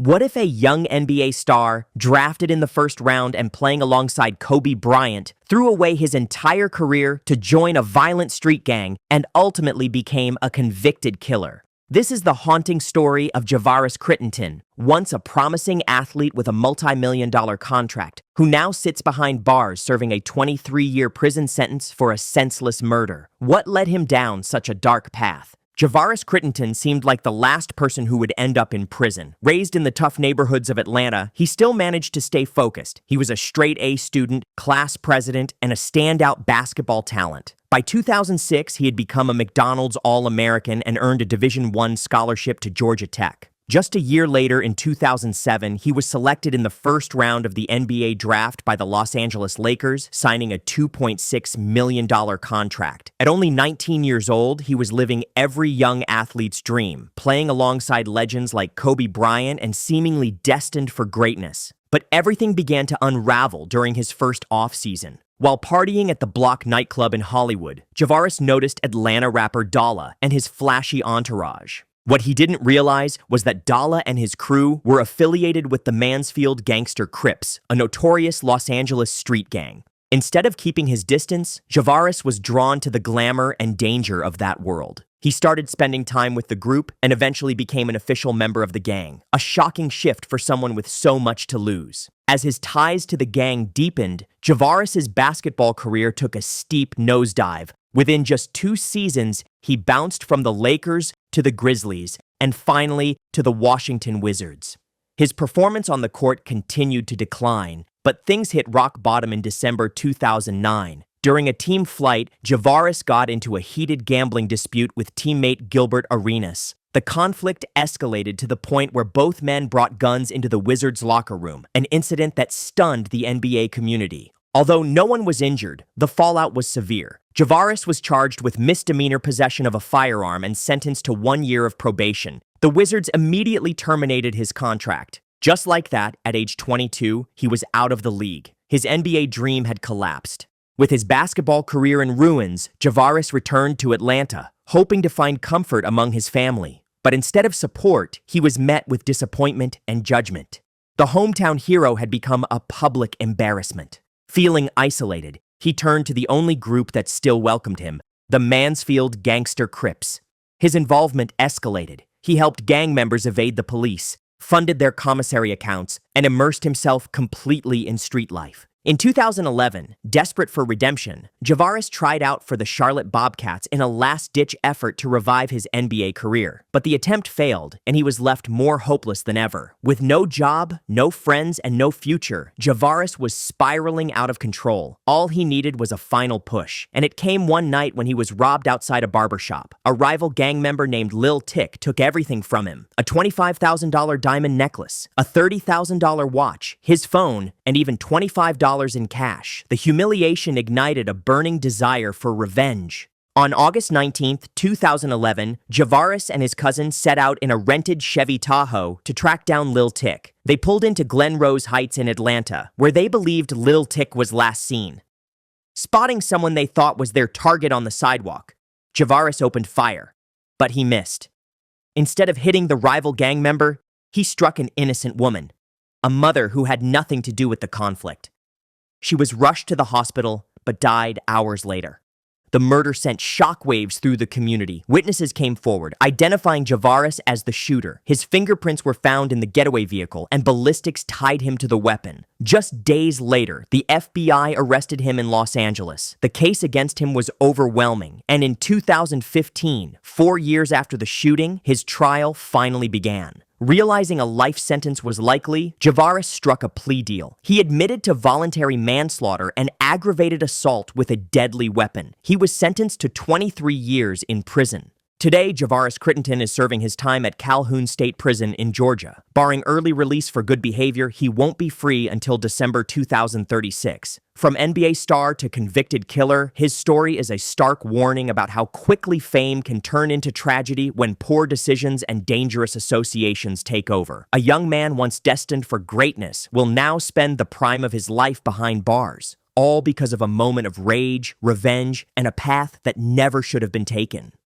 What if a young NBA star, drafted in the first round and playing alongside Kobe Bryant, threw away his entire career to join a violent street gang and ultimately became a convicted killer? This is the haunting story of Javaris Crittenton, once a promising athlete with a multi-million-dollar contract, who now sits behind bars serving a 23-year prison sentence for a senseless murder. What led him down such a dark path? Javaris Crittenton seemed like the last person who would end up in prison. Raised in the tough neighborhoods of Atlanta, he still managed to stay focused. He was a straight-A student, class president, and a standout basketball talent. By 2006, he had become a McDonald's All-American and earned a Division I scholarship to Georgia Tech. Just a year later, in 2007, he was selected in the first round of the NBA draft by the Los Angeles Lakers, signing a $2.6 million contract. At only 19 years old, he was living every young athlete's dream, playing alongside legends like Kobe Bryant and seemingly destined for greatness. But everything began to unravel during his first off-season. While partying at the Block nightclub in Hollywood, Javaris noticed Atlanta rapper Dalla and his flashy entourage. What he didn't realize was that Dalla and his crew were affiliated with the Mansfield Gangster Crips, a notorious Los Angeles street gang. Instead of keeping his distance, Javaris was drawn to the glamour and danger of that world. He started spending time with the group and eventually became an official member of the gang, a shocking shift for someone with so much to lose. As his ties to the gang deepened, Javaris's basketball career took a steep nosedive. Within just 2 seasons, he bounced from the Lakers to the Grizzlies and finally to the Washington Wizards. His performance on the court continued to decline, but things hit rock bottom in December 2009. During a team flight, Javaris got into a heated gambling dispute with teammate Gilbert Arenas. The conflict escalated to the point where both men brought guns into the Wizards' locker room, an incident that stunned the NBA community. Although no one was injured, the fallout was severe. Javaris was charged with misdemeanor possession of a firearm and sentenced to 1 year of probation. The Wizards immediately terminated his contract. Just like that, at age 22, he was out of the league. His NBA dream had collapsed. With his basketball career in ruins, Javaris returned to Atlanta, hoping to find comfort among his family. But instead of support, he was met with disappointment and judgment. The hometown hero had become a public embarrassment. Feeling isolated, he turned to the only group that still welcomed him, the Mansfield Gangster Crips. His involvement escalated. He helped gang members evade the police, funded their commissary accounts, and immersed himself completely in street life. In 2011, desperate for redemption, Javaris tried out for the Charlotte Bobcats in a last-ditch effort to revive his NBA career. But the attempt failed, and he was left more hopeless than ever. With no job, no friends, and no future, Javaris was spiraling out of control. All he needed was a final push, and it came one night when he was robbed outside a barbershop. A rival gang member named Lil Tick took everything from him: a $25,000 diamond necklace, a $30,000 watch, his phone, and even $25 in cash. The humiliation ignited a burning desire for revenge. On August 19, 2011, Javaris and his cousin set out in a rented Chevy Tahoe to track down Lil Tick. They pulled into Glen Rose Heights in Atlanta, where they believed Lil Tick was last seen. Spotting someone they thought was their target on the sidewalk, Javaris opened fire, but he missed. Instead of hitting the rival gang member, he struck an innocent woman, a mother who had nothing to do with the conflict. She was rushed to the hospital, but died hours later. The murder sent shockwaves through the community. Witnesses came forward, identifying Javaris as the shooter. His fingerprints were found in the getaway vehicle, and ballistics tied him to the weapon. Just days later, the FBI arrested him in Los Angeles. The case against him was overwhelming, and in 2015, 4 years after the shooting, his trial finally began. Realizing a life sentence was likely, Javaris struck a plea deal. He admitted to voluntary manslaughter and aggravated assault with a deadly weapon. He was sentenced to 23 years in prison. Today, Javaris Crittenton is serving his time at Calhoun State Prison in Georgia. Barring early release for good behavior, he won't be free until December 2036. From NBA star to convicted killer, his story is a stark warning about how quickly fame can turn into tragedy when poor decisions and dangerous associations take over. A young man once destined for greatness will now spend the prime of his life behind bars, all because of a moment of rage, revenge, and a path that never should have been taken.